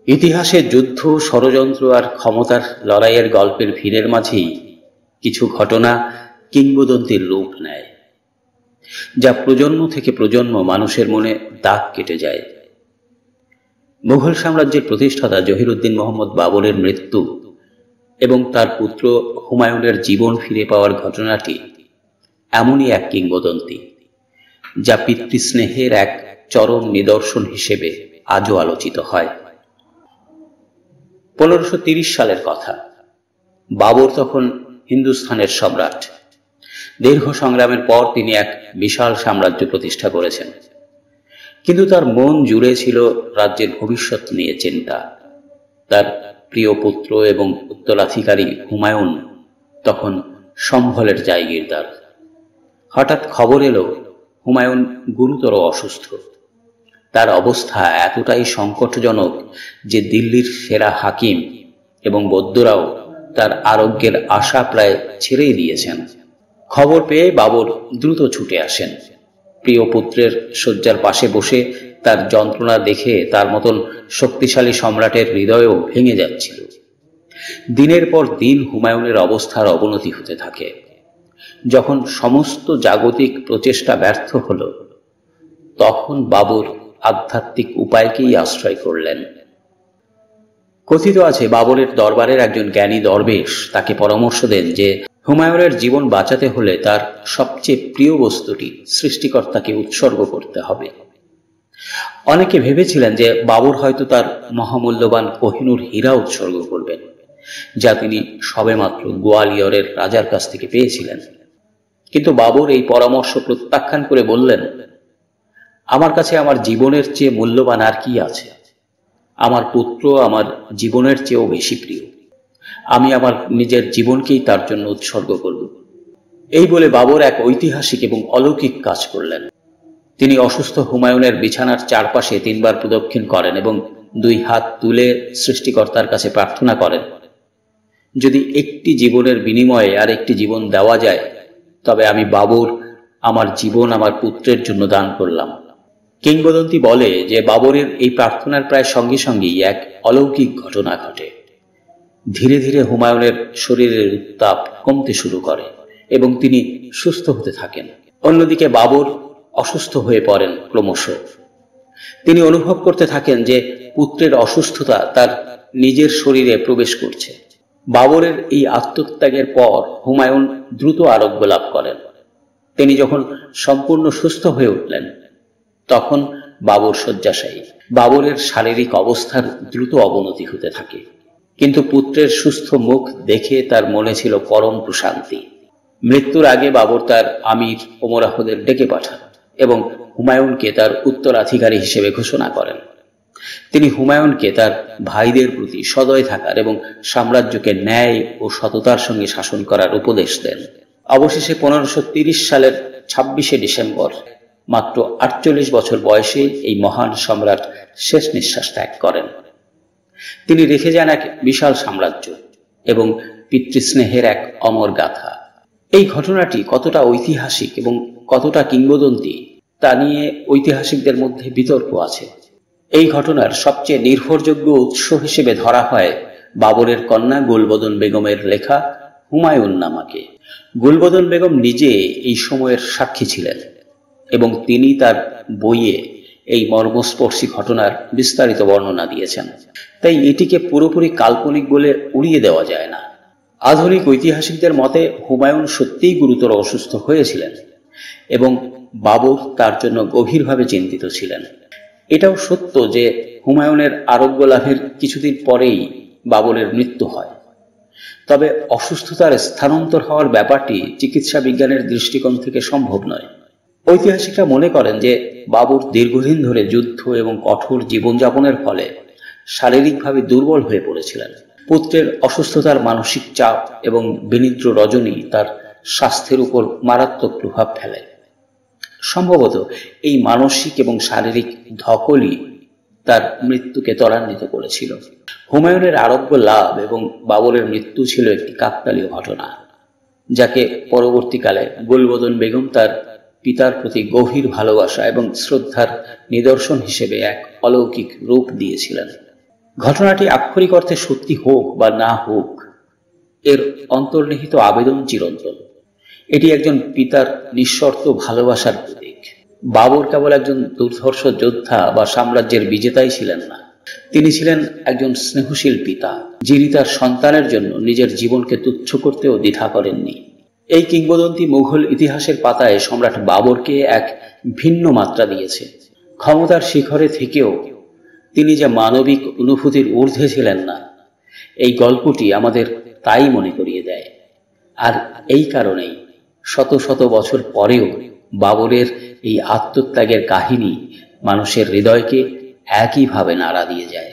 ইতিহাসে যুদ্ধ, ষড়যন্ত্র আর ক্ষমতার লড়াইয়ের গল্পের ভিড়ের মাঝেই কিছু ঘটনা কিংবদন্তির রূপ নেয়, যা প্রজন্ম থেকে প্রজন্ম মানুষের মনে দাগ কেটে যায়। মুঘল সাম্রাজ্যের প্রতিষ্ঠাতা জহিরুদ্দিন মোহাম্মদ বাবরের মৃত্যু এবং তার পুত্র হুমায়ুনের জীবন ফিরে পাওয়ার ঘটনাটি এমনই এক কিংবদন্তি, যা পিতৃস্নেহের এক চরম নিদর্শন হিসেবে আজও আলোচিত হয়। 1530 সালের কথা। বাবর তখন হিন্দুস্থানের সম্রাট। দীর্ঘ সংগ্রামের পর তিনি এক বিশাল সাম্রাজ্য প্রতিষ্ঠা করেছেন, কিন্তু তার মন জুড়ে ছিল রাজ্যের ভবিষ্যৎ নিয়ে চিন্তা। তার প্রিয় পুত্র এবং উত্তরাধিকারী হুমায়ুন তখন সম্ভলের জায়গিরদার। হঠাৎ খবর এলো হুমায়ুন গুরুতর অসুস্থ। তার অবস্থা এতটাই সংকটজনক যে দিল্লির সেরা হাকিম এবং বৈদ্যরাও তার আরোগ্যের আশা প্রায় ছেড়েই দিয়েছেন। খবর পেয়ে বাবর দ্রুত ছুটে আসেন। প্রিয় পুত্রের শয্যার পাশে বসে তার যন্ত্রণা দেখে তার মতন শক্তিশালী সম্রাটের হৃদয়ও ভেঙে যাচ্ছিল। দিনের পর দিন হুমায়ুনের অবস্থার অবনতি হতে থাকে। যখন সমস্ত জাগতিক প্রচেষ্টা ব্যর্থ হল, তখন বাবর আধ্যাত্মিক উপায়কেই আশ্রয় করলেন। কথিত আছে বাবরের দরবারের একজন জ্ঞানী দরবেশ তাকে পরামর্শ দেন যে হুমায়ুনের জীবন বাঁচাতে হলে তার সবচেয়ে প্রিয় বস্তুটি সৃষ্টিকর্তাকে উৎসর্গ করতে হবে। অনেকে ভেবেছিলেন যে বাবর হয়তো তার মহামূল্যবান কোহিনূর হীরা উৎসর্গ করবেন, যা তিনি সবেমাত্র গোয়ালিয়রের রাজার কাছ থেকে পেয়েছিলেন। কিন্তু বাবর এই পরামর্শ প্রত্যাখ্যান করে বললেন, আমার কাছে আমার জীবনের চেয়ে মূল্যবান আর কি আছে? আমার পুত্র আমার জীবনের চেয়েও বেশি প্রিয়। আমি আমার নিজের জীবনকেই তার জন্য উৎসর্গ করব। এই বলে বাবর এক ঐতিহাসিক এবং অলৌকিক কাজ করলেন। তিনি অসুস্থ হুমায়ুনের বিছানার চারপাশে 3 বার প্রদক্ষিণ করেন এবং 2 হাত তুলে সৃষ্টিকর্তার কাছে প্রার্থনা করেন, যদি একটি জীবনের বিনিময়ে আর একটি জীবন দেওয়া যায়, তবে আমি বাবর আমার জীবন আমার পুত্রের জন্য দান করলাম। কিংবদন্তি বলে যে বাবরের এই প্রার্থনার প্রায় সঙ্গে সঙ্গেই এক অলৌকিক ঘটনা ঘটে। ধীরে ধীরে হুমায়ুনের শরীরের উত্তাপ কমতে শুরু করে এবং তিনি সুস্থ হতে থাকেন। অন্যদিকে বাবর অসুস্থ হয়ে পড়েন ক্রমশ। তিনি অনুভব করতে থাকেন যে পুত্রের অসুস্থতা তার নিজের শরীরে প্রবেশ করছে। বাবরের এই আত্মত্যাগের পর হুমায়ুন দ্রুত আরোগ্য লাভ করেন। তিনি যখন সম্পূর্ণ সুস্থ হয়ে উঠলেন, তখন বাবর শয্যাশায়ী। বাবরের শারীরিক অবস্থার দ্রুত অবনতি হতে থাকে, কিন্তু পুত্রের সুস্থ মুখ দেখে তার মনে ছিল পরম প্রশান্তি। মৃত্যুর আগে বাবর তার আমির ওমরাহদের ডেকে পাঠান এবং হুমায়ুনকে তার উত্তরাধিকারী হিসেবে ঘোষণা করেন। তিনি হুমায়ুনকে তার ভাইদের প্রতি সদয় থাকার এবং সাম্রাজ্যকে ন্যায় ও সততার সঙ্গে শাসন করার উপদেশ দেন। অবশেষে 1530 সালের 26শে ডিসেম্বর মাত্র 48 বছর বয়সে এই মহান সম্রাট শেষ নিঃশ্বাস ত্যাগ করেন। তিনি রেখে যান এক বিশাল সাম্রাজ্য এবং পিতৃস্নেহের এক অমর গাথা। এই ঘটনাটি কতটা ঐতিহাসিক এবং কতটা কিংবদন্তি তা নিয়ে ঐতিহাসিকদের মধ্যে বিতর্ক আছে। এই ঘটনার সবচেয়ে নির্ভরযোগ্য উৎস হিসেবে ধরা হয় বাবরের কন্যা গুলবদন বেগমের লেখা হুমায়ুন নামাকে। গুলবদন বেগম নিজে এই সময়ের সাক্ষী ছিলেন এবং তিনি তার বইয়ে এই মর্মস্পর্শী ঘটনার বিস্তারিত বর্ণনা দিয়েছেন। তাই এটিকে পুরোপুরি কাল্পনিক বলে উড়িয়ে দেওয়া যায় না। আধুনিক ঐতিহাসিকদের মতে হুমায়ুন সত্যিই গুরুতর অসুস্থ হয়েছিলেন এবং বাবর তার জন্য গভীরভাবে চিন্তিত ছিলেন। এটাও সত্য যে হুমায়ুনের আরোগ্য লাভের কিছুদিন পরেই বাবরের মৃত্যু হয়। তবে অসুস্থতার স্থানান্তর হওয়ার ব্যাপারটি চিকিৎসা বিজ্ঞানের দৃষ্টিকোণ থেকে সম্ভব নয়। ঐতিহাসিকরা মনে করেন যে বাবর দীর্ঘদিন ধরে যুদ্ধ এবং কঠোর জীবনযাপনের ফলে শারীরিকভাবে দুর্বল হয়ে পড়েছিলেন। পুত্রের অসুস্থতার মানসিক চাপ এবং বিনিদ্র রজনী তার স্বাস্থ্যের উপর মারাত্মক প্রভাব ফেলে। সম্ভবত এই মানসিক এবং শারীরিক ধকলই তার মৃত্যুকে ত্বরান্বিত করেছিল। হুমায়ুনের আরোগ্য লাভ এবং বাবরের মৃত্যু ছিল একটি কাকতালীয় ঘটনা, যাকে পরবর্তীকালে গুলবদন বেগম তার পিতার প্রতি গভীর ভালোবাসা এবং শ্রদ্ধার নিদর্শন হিসেবে এক অলৌকিক রূপ দিয়েছিলেন। ঘটনাটি আক্ষরিক অর্থে সত্যি হোক বা না হোক, এর অন্তর্নিহিত আবেদন চিরন্তন। এটি একজন পিতার নিঃশর্ত ভালোবাসার প্রতীক। বাবর কেবল একজন দুর্ধর্ষ যোদ্ধা বা সাম্রাজ্যের বিজেতাই ছিলেন না, তিনি ছিলেন একজন স্নেহশীল পিতা, যিনি তার সন্তানের জন্য নিজের জীবনকে তুচ্ছ করতেও দ্বিধা করেননি। এই কিংবদন্তি মুঘল ইতিহাসের পাতায় সম্রাট বাবরকে এক ভিন্ন মাত্রা দিয়েছে। ক্ষমতার শিখরে থেকেও তিনি যে মানবিক অনুভূতির ঊর্ধ্বে ছিলেন না, এই গল্পটি আমাদের তাই মনে করিয়ে দেয়। আর এই কারণেই শত শত বছর পরেও বাবরের এই আত্মত্যাগের কাহিনী মানুষের হৃদয়কে একইভাবে নাড়া দিয়ে যায়।